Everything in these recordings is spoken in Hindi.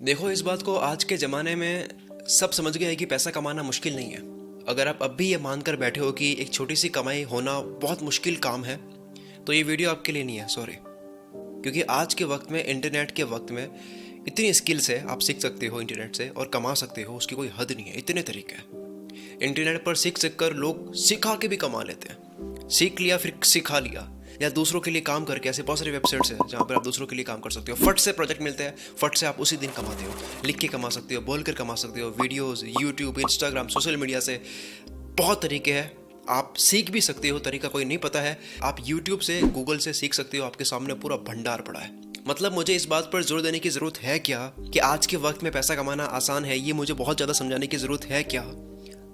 देखो, इस बात को आज के ज़माने में सब समझ गए हैं कि पैसा कमाना मुश्किल नहीं है। अगर आप अब भी ये मानकर बैठे हो कि एक छोटी सी कमाई होना बहुत मुश्किल काम है, तो ये वीडियो आपके लिए नहीं है, सॉरी। क्योंकि आज के वक्त में, इंटरनेट के वक्त में, इतनी स्किल्स है, आप सीख सकते हो इंटरनेट से और कमा सकते हो, उसकी कोई हद नहीं है। इतने तरीके हैं इंटरनेट पर, सीख कर लोग सिखा के भी कमा लेते हैं। सीख लिया फिर सिखा लिया, या दूसरों के लिए काम करके। ऐसे बहुत सारी वेबसाइट्स हैं जहाँ पर आप दूसरों के लिए काम कर सकते हो। फट से प्रोजेक्ट मिलते हैं, फट से आप उसी दिन कमाते हो। लिख के कमा सकते हो, बोल कर कमा सकते हो, videos, YouTube, Instagram, social media से बहुत तरीके हैं। आप सीख भी सकते हो, तरीका कोई नहीं पता है, आप यूट्यूब से, गूगल से सीख सकते हो। आपके सामने पूरा भंडार पड़ा है। मतलब मुझे इस बात पर जोर देने की ज़रूरत है क्या कि आज के वक्त में पैसा कमाना आसान है? ये मुझे बहुत ज़्यादा समझाने की ज़रूरत है क्या?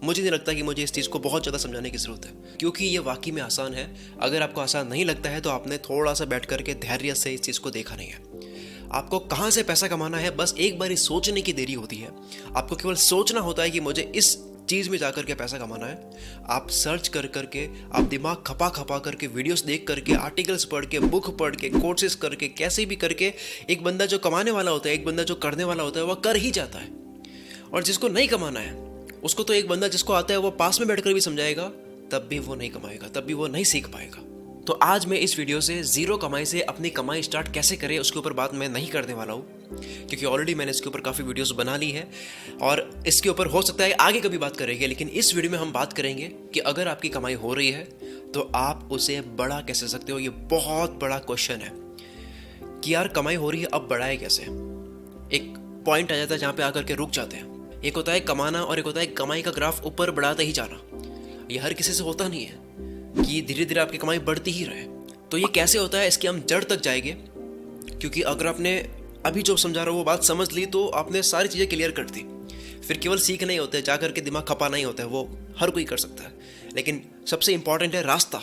मुझे नहीं लगता कि मुझे इस चीज़ को बहुत ज़्यादा समझाने की ज़रूरत है, क्योंकि ये वाकई में आसान है। अगर आपको आसान नहीं लगता है तो आपने थोड़ा सा बैठ करके धैर्य से इस चीज़ को देखा नहीं है। आपको कहाँ से पैसा कमाना है, बस एक बार सोचने की देरी होती है। आपको केवल सोचना होता है कि मुझे इस चीज़ में जाकर के पैसा कमाना है। आप सर्च कर करके, आप दिमाग खपा खपा करके, वीडियोस देख करके, आर्टिकल्स पढ़ के, बुक पढ़ के, कोर्सेज करके, कैसे भी करके, एक बंदा जो कमाने वाला होता है, एक बंदा जो करने वाला होता है, वह कर ही जाता है। और जिसको नहीं कमाना है उसको तो एक बंदा जिसको आता है वो पास में बैठकर भी समझाएगा, तब भी वो नहीं कमाएगा, तब भी वो नहीं सीख पाएगा। तो आज मैं इस वीडियो से जीरो कमाई से अपनी कमाई स्टार्ट कैसे करें उसके ऊपर बात मैं नहीं करने वाला हूँ, क्योंकि ऑलरेडी मैंने इसके ऊपर काफ़ी वीडियोस बना ली है और इसके ऊपर हो सकता है आगे कभी बात करेंगे। लेकिन इस वीडियो में हम बात करेंगे कि अगर आपकी कमाई हो रही है तो आप उसे बड़ा कैसे सकते हो। ये बहुत बड़ा क्वेश्चन है कि यार कमाई हो रही है, अब बढ़ाए कैसे। एक पॉइंट आ जाता है जहाँ पे आकर के रुक जाते हैं। एक होता है कमाना और एक होता है कमाई का ग्राफ ऊपर बढ़ाते ही जाना। ये हर किसी से होता नहीं है कि धीरे धीरे आपकी कमाई बढ़ती ही रहे। तो ये कैसे होता है, इसकी हम जड़ तक जाएंगे, क्योंकि अगर आपने अभी जो समझा रहा हूँ वो बात समझ ली तो आपने सारी चीज़ें क्लियर कर दी। फिर केवल सीखना ही होता है, जा करके दिमाग खपा नहीं होता है, वो हर कोई कर सकता है। लेकिन सबसे इंपॉर्टेंट है रास्ता,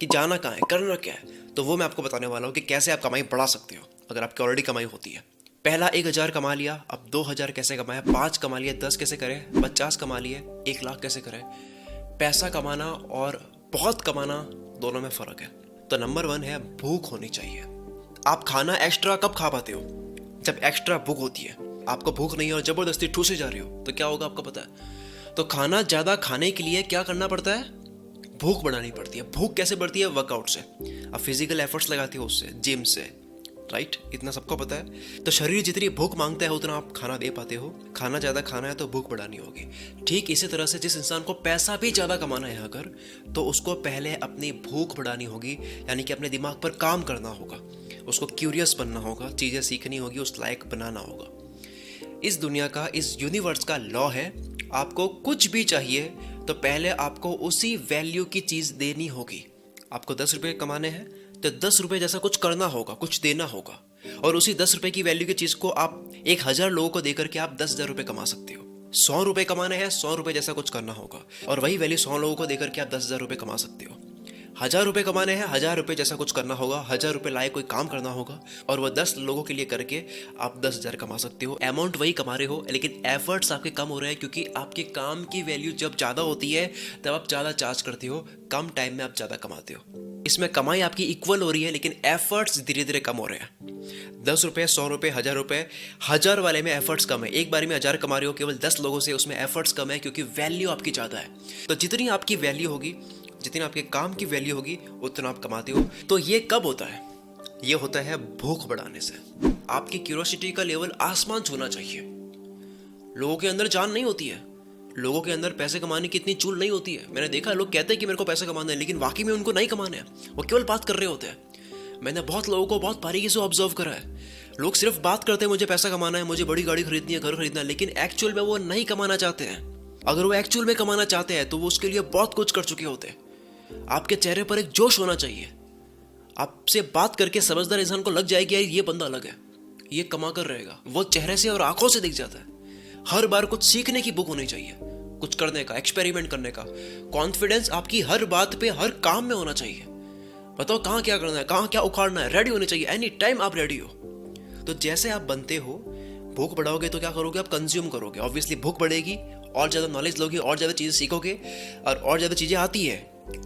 कि जाना कहाँ है, करना क्या है। तो वो मैं आपको बताने वाला हूँ कि कैसे आप कमाई बढ़ा सकते हो अगर आपकी ऑलरेडी कमाई होती है। पहला 1000 कमा लिया, अब 2000 कैसे कमाए, 5 कमा लिए, 10 कैसे करें, 50 कमा लिए, 1 लाख कैसे करें। पैसा कमाना और बहुत कमाना दोनों में फ़र्क है। तो नंबर 1 है भूख होनी चाहिए। आप खाना एक्स्ट्रा कब खा पाते हो? जब एक्स्ट्रा भूख होती है। आपको भूख नहीं है और ज़बरदस्ती ठूसे जा रहे हो तो क्या होगा आपको पता है। तो खाना ज़्यादा खाने के लिए क्या करना पड़ता है? भूख बढ़ानी पड़ती है। भूख कैसे बढ़ती है? वर्कआउट से। आप फिजिकल एफर्ट्स लगाते हो उससे, जिम से, राइट? इतना सबको पता है। तो शरीर जितनी भूख मांगता है उतना आप खाना दे पाते हो। खाना ज़्यादा खाना है तो भूख बढ़ानी होगी। ठीक इसी तरह से जिस इंसान को पैसा भी ज़्यादा कमाना है अगर, तो उसको पहले अपनी भूख बढ़ानी होगी, यानी कि अपने दिमाग पर काम करना होगा, उसको क्यूरियस बनना होगा, चीज़ें सीखनी होगी, उस लायक बनाना होगा। इस दुनिया का, इस यूनिवर्स का लॉ है, आपको कुछ भी चाहिए तो पहले आपको उसी वैल्यू की चीज़ देनी होगी। आपको 10 रुपये कमाने हैं तो 10 रुपये जैसा कुछ करना होगा, कुछ देना होगा। और उसी 10 रुपये की वैल्यू की चीज़ को आप 1000 लोगों को देकर के आप 10,000 रुपये कमा सकते हो। 100 रुपये कमाने हैं, 100 रुपये जैसा कुछ करना होगा, और वही वैल्यू 100 लोगों को देकर के आप 10,000 रुपये कमा सकते हो। 1000 रुपये कमाने हैं, 1000 रुपये जैसा कुछ करना होगा, 1000 रुपये लाए कोई काम करना होगा, और वह 10 लोगों के लिए करके आप 10,000 कमा सकते हो। अमाउंट वही कमा रहे हो, लेकिन एफर्ट्स आपके कम हो रहे हैं, क्योंकि आपके काम की वैल्यू जब ज़्यादा होती है तब आप ज़्यादा चार्ज करते हो, कम टाइम में आप ज़्यादा कमाते हो। इसमें कमाई आपकी इक्वल हो रही है, लेकिन एफर्ट्स धीरे धीरे कम हो रहे हैं। 10 रुपये, 100 रुपये, 1000 रुपये, 1000 वाले में एफर्ट्स कम है। एक बारी में 1000 कमा रहे हो केवल 10 लोगों से, उसमें एफर्ट्स कम है, क्योंकि वैल्यू आपकी ज़्यादा है। तो जितनी आपकी वैल्यू होगी, जितनी आपके काम की वैल्यू होगी, उतना आप कमाते हो। तो ये कब होता है? ये होता है भूख बढ़ाने से। आपकी क्यूरियोसिटी का लेवल आसमान छूना चाहिए। लोगों के अंदर जान नहीं होती है, लोगों के अंदर पैसे कमाने की इतनी चूल नहीं होती है। मैंने देखा लोग कहते हैं कि मेरे को पैसे कमाना है, लेकिन वाकई में उनको नहीं कमाने हैं, वो केवल बात कर रहे होते हैं। मैंने बहुत लोगों को बहुत बारीकी से ऑब्जर्व करा है। लोग सिर्फ बात करते हैं मुझे पैसा कमाना है, मुझे बड़ी गाड़ी खरीदनी है, घर खरीदना है, लेकिन एक्चुअल में वो नहीं कमाना चाहते हैं। अगर वो एक्चुअल में कमाना चाहते हैं तो वो उसके लिए बहुत कुछ कर चुके होते हैं। आपके चेहरे पर एक जोश होना चाहिए। आपसे बात करके समझदार इंसान को लग जाएगी ये बंदा अलग है, ये कमा कर रहेगा। वो चेहरे से और आंखों से दिख जाता है। हर बार कुछ सीखने की भूख होनी चाहिए, कुछ करने का, एक्सपेरिमेंट करने का। कॉन्फिडेंस आपकी हर बात पे, हर काम में होना चाहिए। बताओ कहाँ क्या करना है, कहाँ क्या उखाड़ना है, रेडी होनी चाहिए। एनी टाइम आप रेडी हो। तो जैसे आप बनते हो, भूख बढ़ाओगे तो क्या करोगे? आप कंज्यूम करोगे। ऑब्वियसली भूख बढ़ेगी, और ज़्यादा नॉलेज लोगे, और ज़्यादा चीज़ें सीखोगे, और ज़्यादा चीज़ें आती है,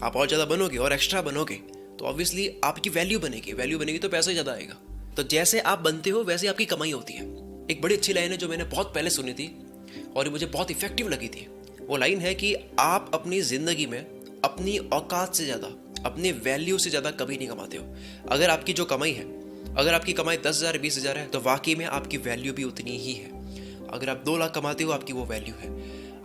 आप और ज़्यादा बनोगे और एक्स्ट्रा बनोगे, तो ऑब्वियसली आपकी वैल्यू बनेगी। वैल्यू बनेगी तो पैसा ज़्यादा आएगा। तो जैसे आप बनते हो वैसे आपकी कमाई होती है। एक बड़ी अच्छी लाइन है जो मैंने बहुत पहले सुनी थी और ये मुझे बहुत इफेक्टिव लगी थी। वो लाइन है कि आप अपनी ज़िंदगी में अपनी औकात से ज़्यादा, अपनी वैल्यू से ज़्यादा कभी नहीं कमाते हो। अगर आपकी जो कमाई है, अगर आपकी कमाई 10,000 20,000 है तो वाकई में आपकी वैल्यू भी उतनी ही है। अगर आप 2 लाख कमाते हो, आपकी वो वैल्यू है।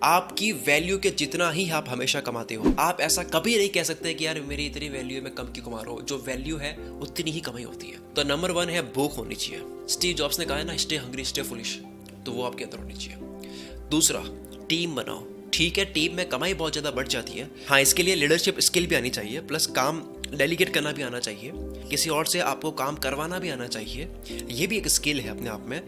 आपकी वैल्यू के जितना ही आप हमेशा कमाते हो। आप ऐसा कभी नहीं कह सकते कि यार मेरी इतनी वैल्यू है, मैं कम क्यों कमा रहा हूँ। जो वैल्यू है उतनी ही कमाई होती है। तो नंबर 1 है भूख होनी चाहिए। स्टीव जॉब्स ने कहा है ना, स्टे हंग्री स्टे फुलिश, तो वो आपके अंदर होनी चाहिए। दूसरा, टीम बनाओ। ठीक है, टीम में कमाई बहुत ज़्यादा बढ़ जाती है। हाँ, इसके लिए लीडरशिप स्किल भी आनी चाहिए, प्लस काम डेलीगेट करना भी आना चाहिए, किसी और से आपको काम करवाना भी आना चाहिए। ये भी एक स्किल है अपने आप में,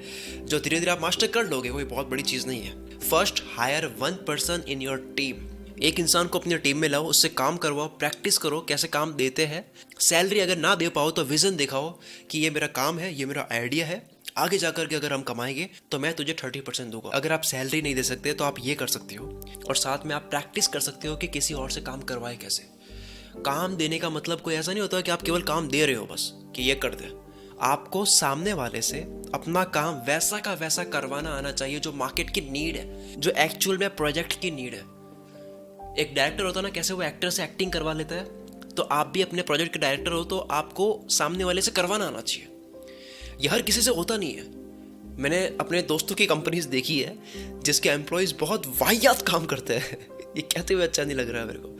जो धीरे धीरे आप मास्टर कर लोगे। कोई बहुत बड़ी चीज़ नहीं है। First, hire 1 person in your team. एक इंसान को अपनी टीम में लाओ, उससे काम करवाओ, प्रैक्टिस करो कैसे काम देते हैं। सैलरी अगर ना दे पाओ तो विजन दिखाओ कि ये मेरा काम है, ये मेरा आइडिया है, आगे जाकर के अगर हम कमाएंगे तो मैं तुझे 30% दूंगा। अगर आप सैलरी नहीं दे सकते तो आप ये कर सकते हो, और साथ में आप प्रैक्टिस कर सकते हो कि किसी और से काम करवाए कैसे। काम देने का मतलब कोई ऐसा नहीं होता कि आप केवल काम दे रहे हो बस कि ये कर दे। आपको सामने वाले से अपना काम वैसा का वैसा करवाना आना चाहिए जो मार्केट की नीड है, जो एक्चुअल में प्रोजेक्ट की नीड है। एक डायरेक्टर होता है ना, कैसे वो एक्टर से एक्टिंग करवा लेता है, तो आप भी अपने प्रोजेक्ट के डायरेक्टर हो तो आपको सामने वाले से करवाना आना चाहिए। यह हर किसी से होता नहीं है। मैंने अपने दोस्तों की कंपनीज देखी है जिसके एम्प्लॉयज़ बहुत वाहियात काम करते हैं। ये कहते हुए अच्छा नहीं लग रहा है मेरे को,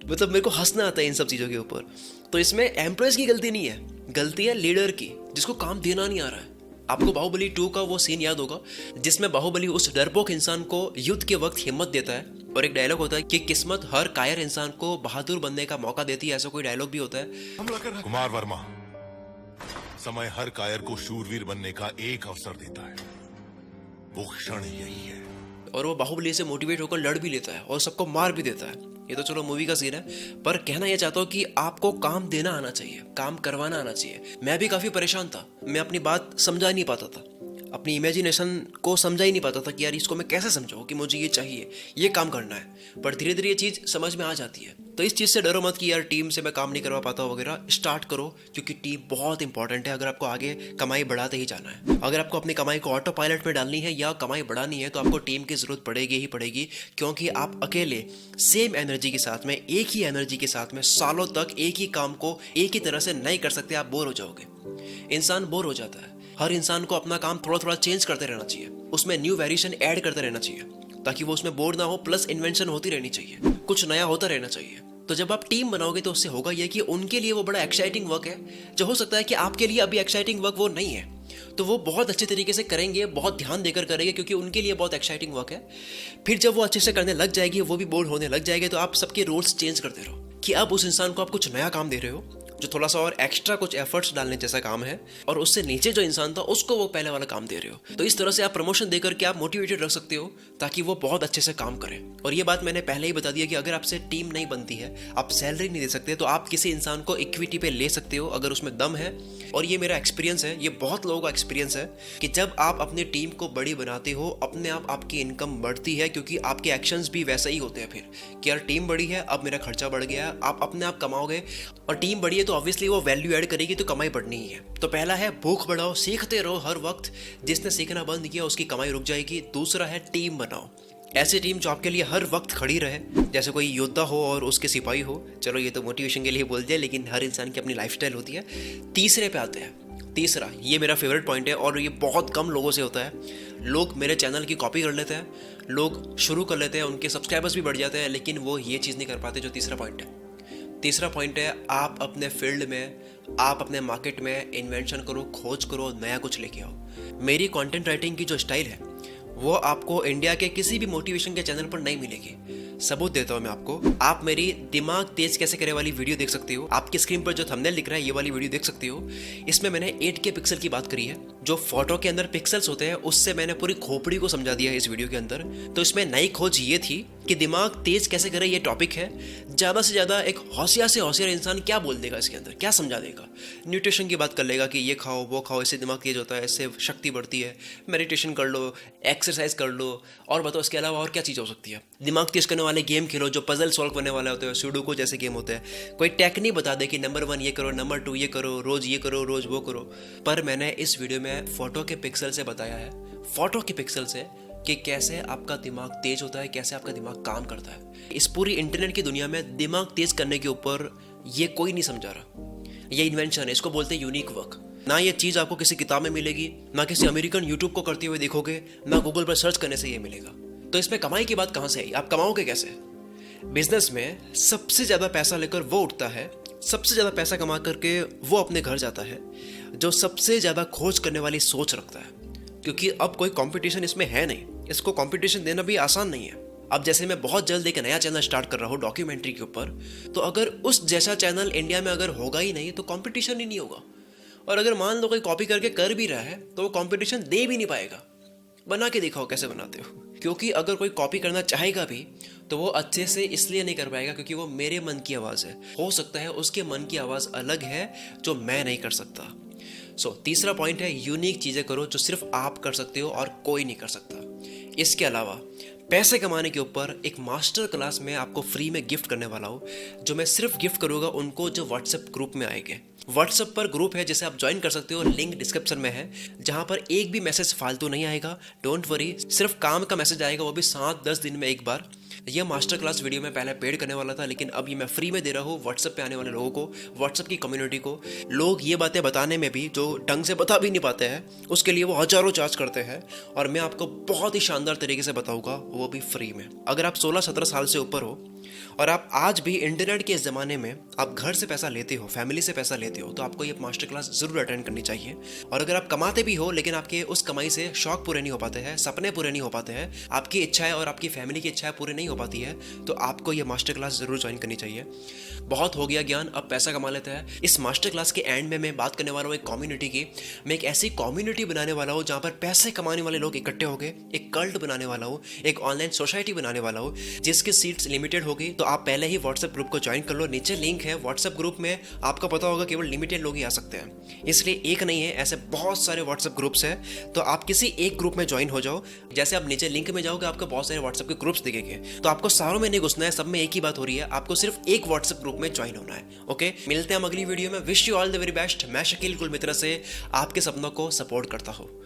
मतलब मेरे को हंसना आता है इन सब चीज़ों के ऊपर। तो इसमें एम्प्लॉयज़ की गलती नहीं है, गलती है लीडर की, जिसको काम देना नहीं आ रहा है। आपको बाहुबली 2 का वो सीन याद होगा जिसमें बाहुबली उस डरपोक इंसान को युद्ध के वक्त हिम्मत देता है, और एक डायलॉग होता है कि किस्मत हर कायर इंसान को बहादुर बनने का मौका देती है। ऐसा कोई डायलॉग भी होता है। कुमार वर्मा, समय हर कायर को शूरवीर बनने का एक अवसर देता है, वो क्षण यही है। और वो बाहुबली से मोटिवेट होकर लड़ भी लेता है और सबको मार भी देता है। ये तो चलो मूवी का सीन है, पर कहना ये चाहता हूँ कि आपको काम देना आना चाहिए, काम करवाना आना चाहिए। मैं भी काफ़ी परेशान था, मैं अपनी बात समझा नहीं पाता था, अपनी इमेजिनेशन को समझा ही नहीं पाता था कि यार इसको मैं कैसे समझाऊँ कि मुझे ये चाहिए, ये काम करना है। पर धीरे धीरे ये चीज़ समझ में आ जाती है। तो इस चीज़ से डरो मत कि यार टीम से मैं काम नहीं करवा पाता वगैरह। स्टार्ट करो, क्योंकि टीम बहुत इंपॉर्टेंट है अगर आपको आगे कमाई बढ़ाते ही जाना है। अगर आपको अपनी कमाई को ऑटो पायलट में डालनी है या कमाई बढ़ानी है तो आपको टीम की ज़रूरत पड़ेगी ही पड़ेगी, क्योंकि आप अकेले सेम एनर्जी के साथ में, एक ही एनर्जी के साथ में सालों तक एक ही काम को एक ही तरह से नहीं कर सकते। आप बोर हो जाओगे। इंसान बोर हो जाता है। हर इंसान को अपना काम थोड़ा थोड़ा चेंज करते रहना चाहिए, उसमें न्यू वेरिएशन ऐड करते रहना चाहिए ताकि वो उसमें बोर ना हो, प्लस इन्वेंशन होती रहनी चाहिए, कुछ नया होता रहना चाहिए। तो जब आप टीम बनाओगे तो उससे होगा यह कि उनके लिए वो बड़ा एक्साइटिंग वर्क है, जो हो सकता है कि आपके लिए अभी एक्साइटिंग वर्क वो नहीं है, तो वो बहुत अच्छे तरीके से करेंगे, बहुत ध्यान देकर करेंगे, क्योंकि उनके लिए बहुत एक्साइटिंग वर्क है। फिर जब वो अच्छे से करने लग जाएगी, वो भी बोर होने लग जाएंगे, तो आप सबके रोल्स चेंज करते रहो कि अब उस इंसान को आप कुछ नया काम दे रहे हो जो थोड़ा सा और एक्स्ट्रा कुछ एफर्ट्स डालने जैसा काम है, और उससे नीचे जो इंसान था उसको वो पहले वाला काम दे रहे हो। तो इस तरह से आप प्रमोशन देकर के आप मोटिवेटेड रख सकते हो ताकि वो बहुत अच्छे से काम करे। और ये बात मैंने पहले ही बता दिया कि अगर आपसे टीम नहीं बनती है, आप सैलरी नहीं दे सकते, तो आप किसी इंसान को इक्विटी पे ले सकते हो अगर उसमें दम है। और ये मेरा एक्सपीरियंस है, ये बहुत लोगों का एक्सपीरियंस है कि जब आप अपनी टीम को बड़ी बनाते हो, अपने आप आपकी इनकम बढ़ती है, क्योंकि आपके एक्शंस भी वैसे ही होते हैं फिर कि यार टीम बड़ी है, अब मेरा खर्चा बढ़ गया। आप अपने आप कमाओगे और टीम बड़ी है तो ऑब्वियसली वो वैल्यू ऐड करेगी, तो कमाई बढ़नी ही है। तो पहला है भूख बढ़ाओ, सीखते रहो हर वक्त। जिसने सीखना बंद किया उसकी कमाई रुक जाएगी। दूसरा है टीम बनाओ, ऐसी टीम जो आपके लिए हर वक्त खड़ी रहे, जैसे कोई योद्धा हो और उसके सिपाही हो। चलो ये तो मोटिवेशन के लिए बोल दिया, लेकिन हर इंसान की अपनी लाइफस्टाइल होती है। तीसरे पे आते हैं। तीसरा, ये मेरा फेवरेट पॉइंट है और ये बहुत कम लोगों से होता है। लोग मेरे चैनल की कॉपी कर लेते हैं, लोग शुरू कर लेते हैं, उनके सब्सक्राइबर्स भी बढ़ जाते हैं, लेकिन वो ये चीज़ नहीं कर पाते जो तीसरा पॉइंट है। तीसरा पॉइंट है, आप अपने फील्ड में, आप अपने मार्केट में इन्वेंशन करो, खोज करो, नया कुछ लेके आओ। मेरी कंटेंट राइटिंग की जो स्टाइल है वो आपको इंडिया के किसी भी मोटिवेशन के चैनल पर नहीं मिलेगी। सबूत देता हूँ मैं आपको। आप मेरी दिमाग तेज कैसे करे वाली वीडियो देख सकते हो। आपकी स्क्रीन पर जो थंबनेल दिख रहा है, ये वाली वीडियो देख सकते हो। इसमें मैंने 8K पिक्सल की बात करी है। जो फोटो के अंदर पिक्सल्स होते हैं उससे मैंने पूरी खोपड़ी को समझा दिया है इस वीडियो के अंदर। तो इसमें नई खोज ये थी कि दिमाग तेज कैसे करे, ये टॉपिक है। ज़्यादा से ज़्यादा एक होशियार से होशियार इंसान क्या बोल देगा इसके अंदर, क्या समझा देगा। न्यूट्रिशन की बात कर लेगा कि ये खाओ, वो खाओ, इससे दिमाग तेज होता है, इससे शक्ति बढ़ती है, मेडिटेशन कर लो, एक्सरसाइज कर लो, और बताओ इसके अलावा और क्या चीज़ हो सकती है। दिमाग तेज करने वाले गेम खेलो जो पजल सॉल्व करने वाले होते हैं, सुडोकू जैसे गेम होते हैं। कोई टेक्निक बता दे कि नंबर 1 ये करो, नंबर 2 ये करो, रोज़ ये करो, रोज़ वो करो। पर मैंने इस वीडियो में में फोटो के पिक्सल से बताया है, फोटो के पिक्सल से, कि कैसे आपका दिमाग तेज होता है, कैसे आपका दिमाग काम करता है। इस पूरी इंटरनेट की दुनिया में दिमाग तेज करने के ऊपर ये कोई नहीं समझा रहा। ये इन्वेंशन है, इसको बोलते हैं यूनिक वर्क। ना ये चीज़ आपको किसी किताब में मिलेगी, ना किसी अमेरिकन यूट्यूब को करते हुए देखोगे, ना गूगल पर सर्च करने से ये मिलेगा। तो इसमें कमाई की बात कहाँ से आई? आप कमाओगे कैसे? बिजनेस में सबसे ज़्यादा पैसा लेकर वो उठता है, सबसे ज़्यादा पैसा कमा करके वो अपने घर जाता है जो सबसे ज़्यादा खोज करने वाली सोच रखता है। क्योंकि अब कोई कंपटीशन इसमें है नहीं, इसको कंपटीशन देना भी आसान नहीं है। अब जैसे मैं बहुत जल्द एक नया चैनल स्टार्ट कर रहा हूँ डॉक्यूमेंट्री के ऊपर, तो अगर उस जैसा चैनल इंडिया में अगर होगा ही नहीं तो कंपटीशन ही नहीं होगा। और अगर मान लो कोई कॉपी करके कर भी रहा है तो वो कंपटीशन दे भी नहीं पाएगा। बना के दिखाओ कैसे बनाते हो। क्योंकि अगर कोई कॉपी करना चाहेगा भी तो वो अच्छे से इसलिए नहीं कर पाएगा क्योंकि वो मेरे मन की आवाज़ है। हो सकता है उसके मन की आवाज़ अलग है जो मैं नहीं कर सकता। तीसरा पॉइंट है, यूनिक चीज़ें करो जो सिर्फ आप कर सकते हो और कोई नहीं कर सकता। इसके अलावा पैसे कमाने के ऊपर एक मास्टर क्लास में आपको फ्री में गिफ्ट करने वाला हूँ, जो मैं सिर्फ गिफ्ट करूँगा उनको जो व्हाट्सएप ग्रुप में आएंगे। व्हाट्सएप पर ग्रुप है जिसे आप ज्वाइन कर सकते हो, लिंक डिस्क्रिप्शन में है, जहाँ पर एक भी मैसेज फालतू नहीं आएगा। डोंट वरी, सिर्फ काम का मैसेज आएगा, वो भी 7-10 दिन में एक बार। यह मास्टर क्लास वीडियो में पहले पेड करने वाला था, लेकिन अब ये मैं फ्री में दे रहा हूँ व्हाट्सएप पे आने वाले लोगों को, व्हाट्सएप की कम्युनिटी को। लोग ये बातें बताने में भी जो ढंग से बता भी नहीं पाते हैं, उसके लिए वो हज़ारों चार्ज करते हैं, और मैं आपको बहुत ही शानदार तरीके से बताऊंगा, वो भी फ्री में। अगर आप 16-17 साल से ऊपर हो और आप आज भी इंटरनेट के इस ज़माने में आप घर से पैसा लेते हो, फैमिली से पैसा लेते हो, तो आपको ये मास्टर क्लास ज़रूर अटेंड करनी चाहिए। और अगर आप कमाते भी हो लेकिन आपके उस कमाई से शौक पूरे नहीं हो पाते हैं, सपने पूरे नहीं हो पाते हैं, आपकी इच्छाएं और आपकी फैमिली की इच्छाएं पूरी नहीं हो पाती है, तो आपको ये मास्टर क्लास ज़रूर ज्वाइन करनी चाहिए। बहुत हो गया ज्ञान, अब पैसा कमा लेते हैं। इस मास्टर क्लास के एंड में मैं बात करने वाला हूँ एक कम्युनिटी की। मैं एक ऐसी कम्युनिटी बनाने वाला हूँ जहाँ पर पैसे कमाने वाले लोग इकट्ठे हो गए, एक कल्ट बनाने वाला हूँ, एक ऑनलाइन सोसाइटी बनाने वाला हूँ जिसकी सीट्स लिमिटेड होगी। तो आप पहले ही व्हाट्सएप ग्रुप को ज्वाइन कर लो, नीचे लिंक है। व्हाट्सएप ग्रुप में आपको पता होगा केवल लिमिटेड लोग ही आ सकते हैं, इसलिए एक नहीं है, ऐसे बहुत सारे व्हाट्सएप ग्रुप्स हैं। तो आप किसी एक ग्रुप में ज्वाइन हो जाओ। जैसे आप नीचे लिंक में जाओगे आपको बहुत सारे व्हाट्सएप के ग्रुप्स दिखेंगे, तो आपको सारों में नहीं घुसना है, सब में एक ही बात हो रही है, आपको सिर्फ एक व्हाट्सएप ग्रुप में ज्वाइन होना है। ओके, मिलते हैं हम अगली वीडियो में। Wish you all the very best. मैं शकील कुल मित्रा से आपके सपनों को सपोर्ट करता हूँ।